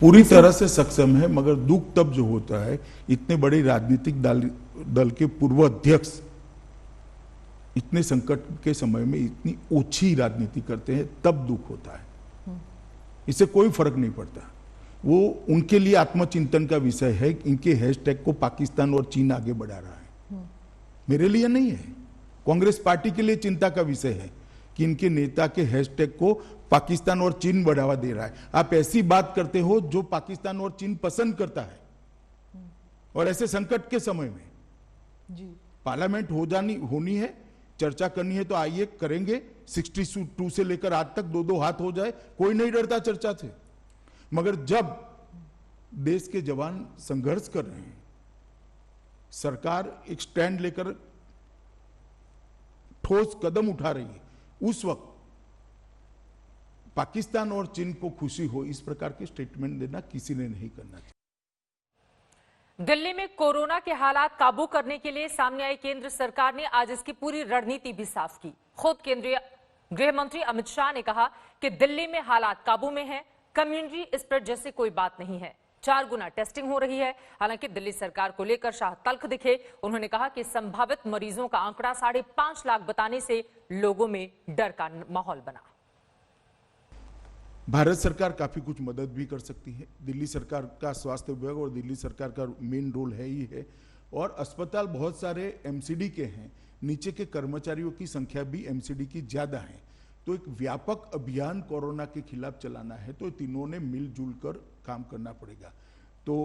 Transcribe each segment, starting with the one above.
पूरी तरह से सक्षम है, मगर दुख तब जो होता है इतने बड़े राजनीतिक दल के पूर्व अध्यक्ष इतने संकट के समय में इतनी ओछी राजनीति करते हैं, तब दुख होता है। इससे कोई फर्क नहीं पड़ता। वो उनके लिए आत्मचिंतन का विषय है। इनके हैशटैग को पाकिस्तान और चीन आगे बढ़ा रहा है, मेरे लिए नहीं है। कांग्रेस पार्टी के लिए चिंता का विषय है कि इनके नेता के हैशटैग को पाकिस्तान और चीन बढ़ावा दे रहा है। आप ऐसी बात करते हो जो पाकिस्तान और चीन पसंद करता है, और ऐसे संकट के समय में जी पार्लियामेंट होनी है, चर्चा करनी है तो आइए करेंगे। 62 से लेकर आज तक 2-2 हाथ हो जाए, कोई नहीं डरता चर्चा से। मगर जब देश के जवान संघर्ष कर रहे हैं, सरकार एक स्टैंड लेकर ठोस कदम उठा रही है, उस वक्त पाकिस्तान और चीन को खुशी हो इस प्रकार के स्टेटमेंट देना किसी ने नहीं करना चाहिए। दिल्ली में कोरोना के हालात काबू करने के लिए सामने आई केंद्र सरकार ने आज इसकी पूरी रणनीति भी साफ की। खुद केंद्रीय गृह मंत्री अमित शाह ने कहा कि दिल्ली में हालात काबू में हैं, कम्युनिटी स्प्रेड जैसी कोई बात नहीं है। 4 गुना टेस्टिंग हो रही है। हालांकि दिल्ली सरकार को लेकर शाह तल्ख दिखे। उन्होंने कहा कि संभावित मरीजों का आंकड़ा 5.5 लाख बताने से लोगों में डर का माहौल बना। भारत सरकार काफी कुछ मदद भी कर सकती है। दिल्ली सरकार का स्वास्थ्य विभाग और दिल्ली सरकार का मेन रोल है ही है। और अस्पताल बहुत सारे एमसीडी के हैं, नीचे के कर्मचारियों की संख्या भी एमसीडी की ज्यादा है। तो एक व्यापक अभियान कोरोना के खिलाफ चलाना है तो तीनों ने मिलजुल कर काम करना पड़ेगा। तो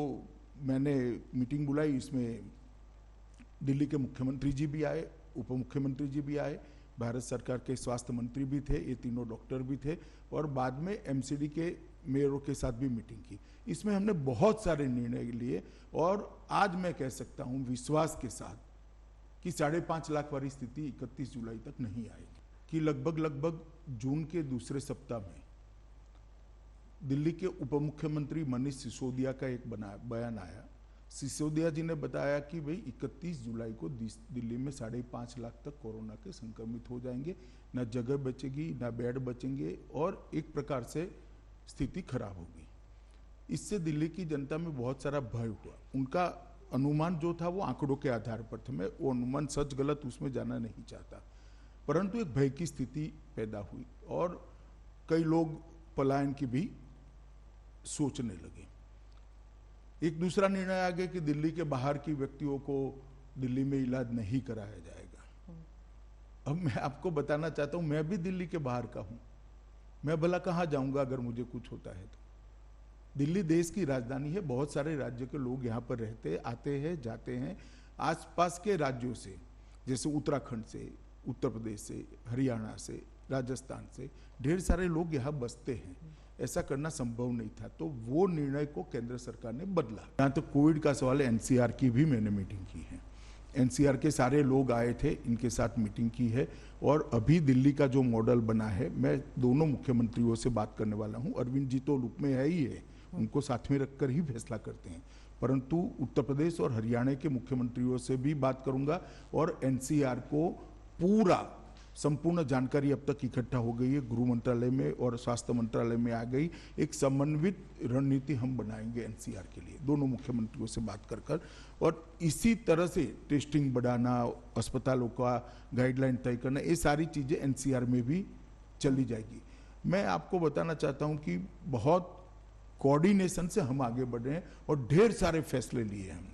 मैंने मीटिंग बुलाई, इसमें दिल्ली के मुख्यमंत्री जी भी आए, उप मुख्यमंत्री जी भी आए, भारत सरकार के स्वास्थ्य मंत्री भी थे, ये तीनों डॉक्टर भी थे, और बाद में एमसीडी के मेयरों के साथ भी मीटिंग की। इसमें हमने बहुत सारे निर्णय लिए और आज मैं कह सकता हूं विश्वास के साथ कि 5.5 लाख वाली स्थिति 31 जुलाई तक नहीं आएगी। कि लगभग जून के दूसरे सप्ताह में दिल्ली के उप मुख्यमंत्री मनीष सिसोदिया का एक बयान आया। सिसोदिया जी ने बताया कि भाई 31 जुलाई को दिल्ली में 5.5 लाख तक कोरोना के संक्रमित हो जाएंगे, ना जगह बचेगी, ना बेड बचेंगे, और एक प्रकार से स्थिति खराब होगी। इससे दिल्ली की जनता में बहुत सारा भय हुआ। उनका अनुमान जो था वो आंकड़ों के आधार पर था, मैं वो अनुमान सच गलत उसमें जाना नहीं चाहता, परंतु एक भय की स्थिति पैदा हुई और कई लोग पलायन की भी सोचने लगे। एक दूसरा निर्णय आ गया कि दिल्ली के बाहर की व्यक्तियों को दिल्ली में इलाज नहीं कराया जाएगा। अब मैं आपको बताना चाहता हूं, मैं भी दिल्ली के बाहर का हूं, मैं भला कहां जाऊंगा अगर मुझे कुछ होता है तो। दिल्ली देश की राजधानी है, बहुत सारे राज्य के लोग यहां पर रहते, आते हैं, जाते हैं। आसपास के राज्यों से, जैसे उत्तराखंड से, उत्तर प्रदेश से, हरियाणा से, राजस्थान से ढेर सारे लोग यहाँ बसते हैं। ऐसा करना संभव नहीं था, तो वो निर्णय को केंद्र सरकार ने बदला। यहाँ तो कोविड का सवाल है, एनसीआर की भी मैंने मीटिंग की है, एनसीआर के सारे लोग आए थे, इनके साथ मीटिंग की है। और अभी दिल्ली का जो मॉडल बना है, मैं दोनों मुख्यमंत्रियों से बात करने वाला हूँ। अरविंद जी तो लुक में है ही है, उनको साथ में रखकर ही फैसला करते हैं, परंतु उत्तर प्रदेश और हरियाणा के मुख्यमंत्रियों से भी बात करूंगा। और एनसीआर को पूरा संपूर्ण जानकारी अब तक इकट्ठा हो गई है, गृह मंत्रालय में और स्वास्थ्य मंत्रालय में आ गई। एक समन्वित रणनीति हम बनाएंगे एनसीआर के लिए, दोनों मुख्यमंत्रियों से बात कर और इसी तरह से टेस्टिंग बढ़ाना, अस्पतालों का गाइडलाइन तय करना, ये सारी चीजें एनसीआर में भी चली जाएगी। मैं आपको बताना चाहता हूं कि बहुत कोऑर्डिनेशन से हम आगे बढ़ रहे हैं और ढेर सारे फैसले लिए हमने।